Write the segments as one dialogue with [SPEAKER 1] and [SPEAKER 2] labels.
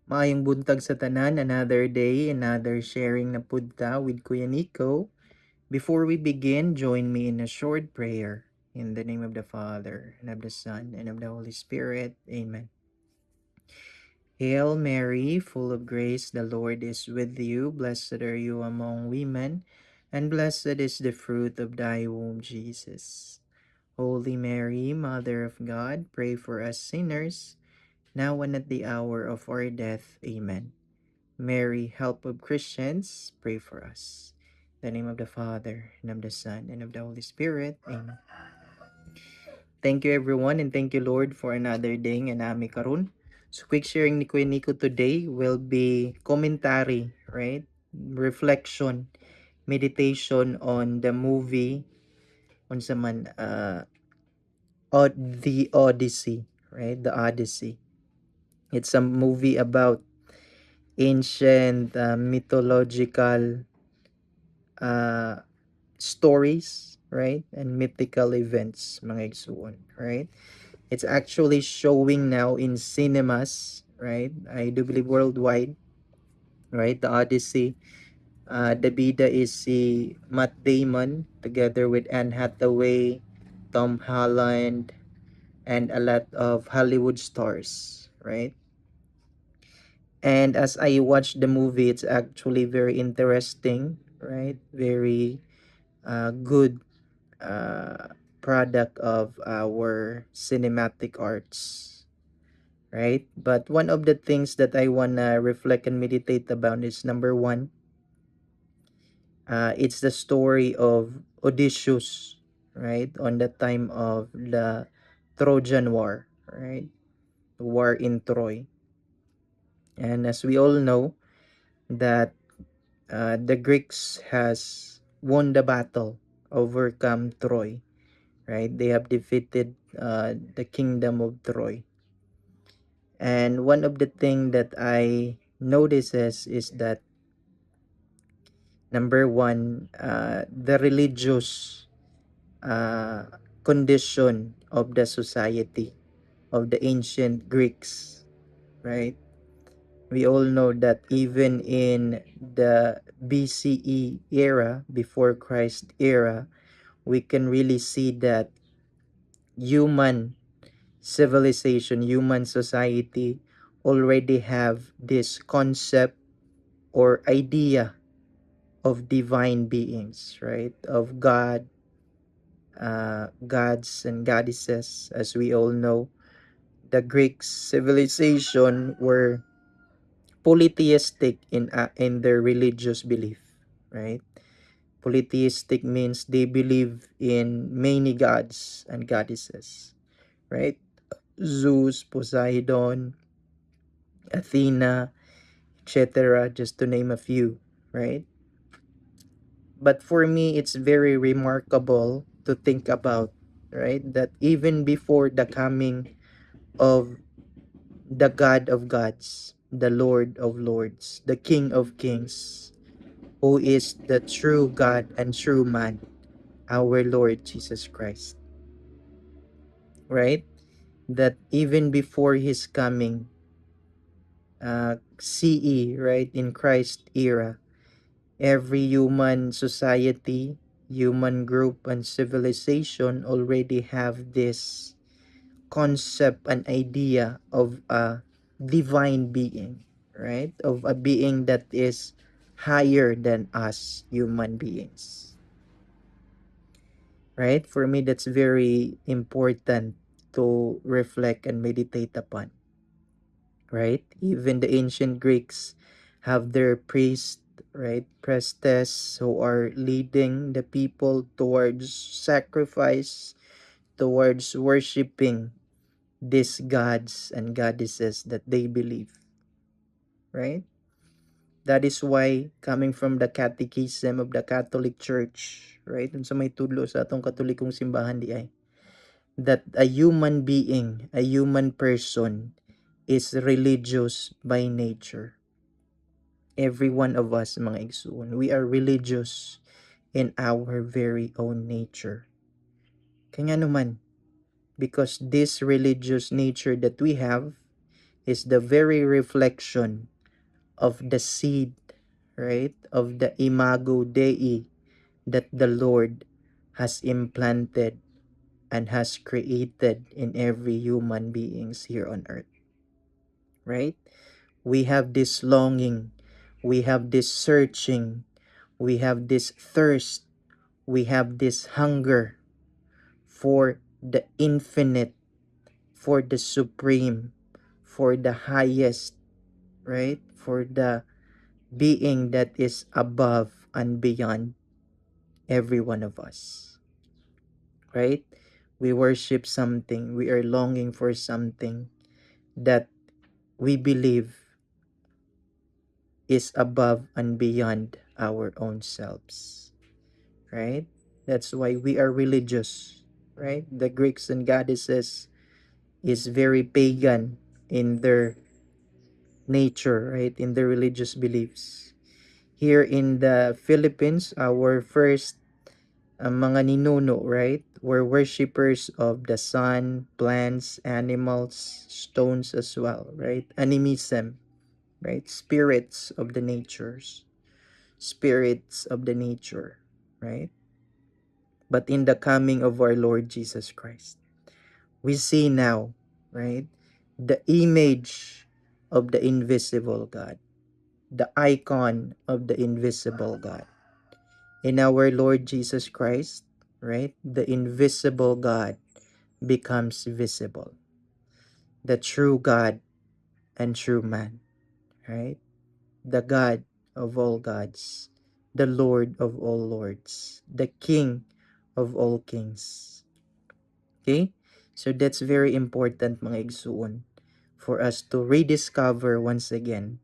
[SPEAKER 1] Maayong buntag sa tanan, another day, another sharing na pudta with Kuya Nico. Before we begin, join me in a short prayer. In the name of the Father, and of the Son, and of the Holy Spirit. Amen. Hail Mary, full of grace, the Lord is with you. Blessed are you among women, and blessed is the fruit of thy womb, Jesus. Holy Mary, Mother of God, pray for us sinners, now and at the hour of our death. Amen. Mary, help of Christians, pray for us. In the name of the Father, and of the Son, and of the Holy Spirit. Amen. Thank you everyone, and thank you Lord for another day nga nami karon. So quick sharing ni Kuya Nico today will be commentary, right? Reflection, meditation on the movie on sa man the Odyssey, right? The Odyssey. It's a movie about ancient mythological uh, stories, right? And mythical events, mga igsuon, right? It's actually showing now in cinemas, right? I do believe worldwide, right? The Odyssey. The bida is si Matt Damon together with Anne Hathaway, Tom Holland, and a lot of Hollywood stars, right? And as I watch the movie, it's actually very interesting, right? Very good product of our cinematic arts, right? But one of the things that I wanna reflect and meditate about is number one, it's the story of Odysseus, right? On the time of the Trojan War, right? The war in Troy. And as we all know, that the Greeks has won the battle, overcome Troy, right? They have defeated the kingdom of Troy. And one of the thing that I notices is that number one, the religious uh, condition of the society of the ancient Greeks, right? We all know that even in the BCE era, before Christ era, we can really see that human civilization, human society already have this concept or idea of divine beings, right? Of God, gods and goddesses. As we all know, the Greek civilization were polytheistic in their religious belief, right? Polytheistic means they believe in many gods and goddesses, right? Zeus, Poseidon, Athena, etc., just to name a few, right? But for me, it's very remarkable to think about, right? That even before the coming of the God of gods, the Lord of lords, the King of kings, who is the true God and true man, our Lord Jesus Christ, right? That even before his coming, CE, right, in Christ era, every human society, human group, and civilization already have this concept and idea of a divine being, right? Of a being that is higher than us human beings, right? For me, that's very important to reflect and meditate upon, right? Even the ancient Greeks have their priest, right? Priestess who are leading the people towards sacrifice, towards worshiping these gods and goddesses that they believe, right? That is why coming from the catechism of the Catholic Church, right? Dun sa may tudlo sa atong katolikong simbahan di ay, that a human being, a human person is religious by nature. Every one of us, mga igsoon, we are religious in our very own nature. Kaya naman, because this religious nature that we have is the very reflection of the seed, right? Of the imago Dei that the Lord has implanted and has created in every human beings here on earth, right? We have this longing, we have this searching, we have this thirst, we have this hunger for the infinite, for the supreme, for the highest, right? For the being that is above and beyond every one of us, right? We worship something, we are longing for something that we believe is above and beyond our own selves, right? That's why we are religious, right? The Greeks and goddesses is very pagan in their nature, right? In their religious beliefs. Here in the Philippines, our first mga ninuno, right? Were worshippers of the sun, plants, animals, stones as well, right? Animism, right? Spirits of the natures, spirits of the nature, right? But in the coming of our Lord Jesus Christ, we see now, right? The image of the invisible God, the icon of the invisible God. In our Lord Jesus Christ, right? The invisible God becomes visible. The true God and true man, right? The God of all gods, the Lord of all lords, the King of all kings. Okay? So that's very important mga igsuon for us to rediscover once again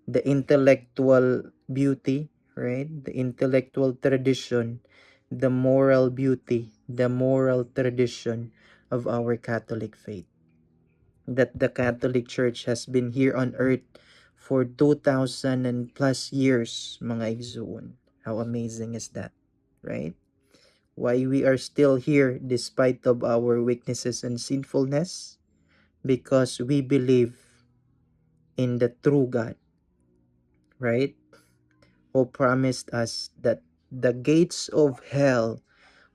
[SPEAKER 1] the intellectual beauty, right? The intellectual tradition, the moral beauty, the moral tradition of our Catholic faith. That the Catholic Church has been here on earth for 2,000 and plus years, mga igsoon. How amazing is that, right? Why we are still here despite of our weaknesses and sinfulness? Because we believe in the true God, right? Who promised us that the gates of hell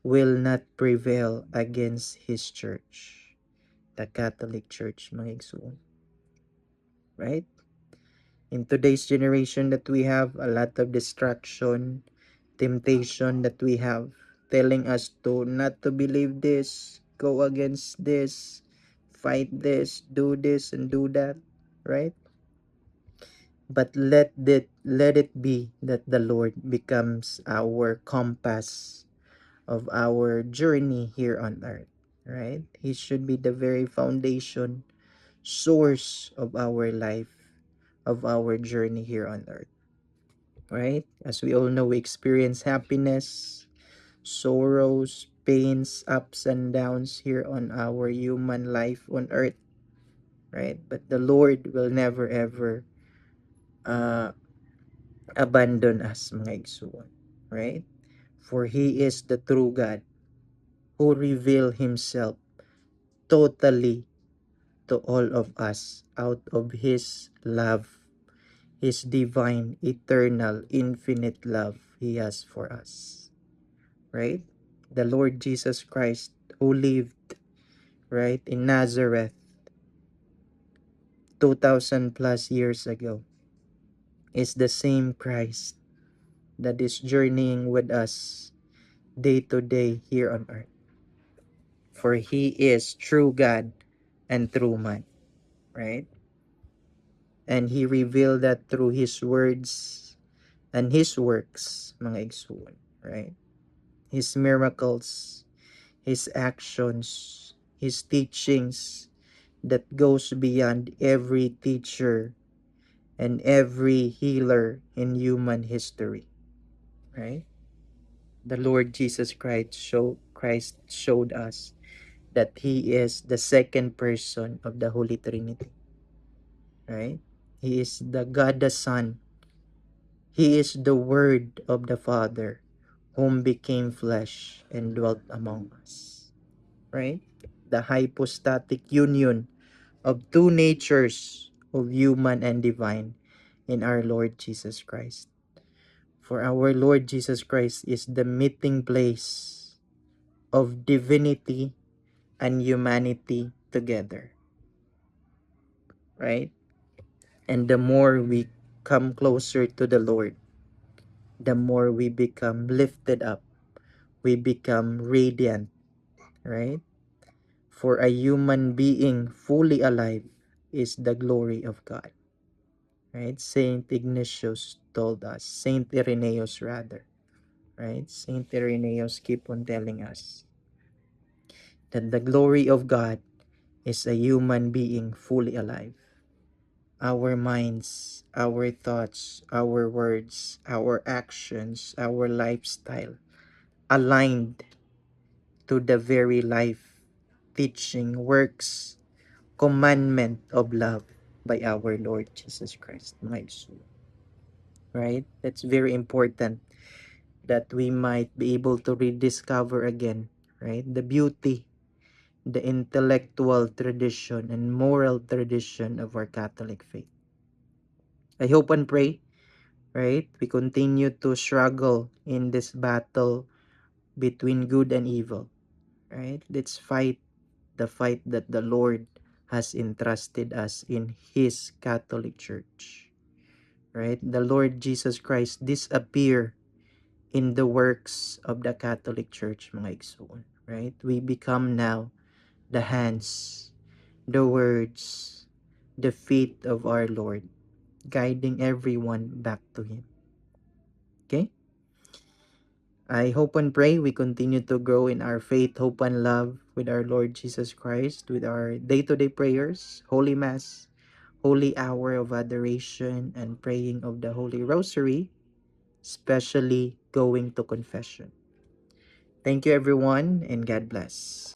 [SPEAKER 1] will not prevail against His church, the Catholic Church, mga igsoon, right? In today's generation that we have a lot of distraction, temptation that we have telling us to not to believe this, go against this, fight this, do this and do that, right? But let it be that the Lord becomes our compass of our journey here on earth, right? He should be the very foundation, source of our life, of our journey here on earth, right? As we all know, we experience happiness, sorrows, pains, ups and downs here on our human life on earth, right? But the Lord will never ever uh, abandon us, mga igsuon, right? For He is the true God who revealed Himself totally to all of us out of His love, His divine, eternal, infinite love He has for us, right? The Lord Jesus Christ who lived, right, in Nazareth 2,000 plus years ago is the same Christ that is journeying with us day to day here on earth. For He is true God and true man, right? And He revealed that through His words and His works, mga igsoon, right? His miracles, His actions, His teachings that goes beyond every teacher and every healer in human history, right? The Lord Jesus Christ showed us that He is the second person of the Holy Trinity, right? He is the God the Son. He is the Word of the Father, whom became flesh and dwelt among us, right? The hypostatic union of two natures of human and divine in our Lord Jesus Christ. For our Lord Jesus Christ is the meeting place of divinity and humanity together, right? And the more we come closer to the Lord, the more we become lifted up, we become radiant, right? For a human being fully alive is the glory of God, right? Saint Ignatius told us, Saint Irenaeus rather, right? Saint Irenaeus keep on telling us that the glory of God is a human being fully alive. Our minds, our thoughts, our words, our actions, our lifestyle aligned to the very life, teaching, works, commandment of love by our Lord Jesus Christ, my soul. Right? That's very important that we might be able to rediscover again, right? The beauty, the intellectual tradition, and moral tradition of our Catholic faith. I hope and pray, right? We continue to struggle in this battle between good and evil, right? Let's fight the fight that the Lord has entrusted us in His Catholic Church, right? The Lord Jesus Christ disappear in the works of the Catholic Church, mga igsoon, right? We become now the hands, the words, the feet of our Lord, guiding everyone back to Him. Okay? I hope and pray we continue to grow in our faith, hope, and love with our Lord Jesus Christ, with our day-to-day prayers, Holy Mass, Holy Hour of Adoration, and praying of the Holy Rosary, especially going to confession. Thank you, everyone, and God bless.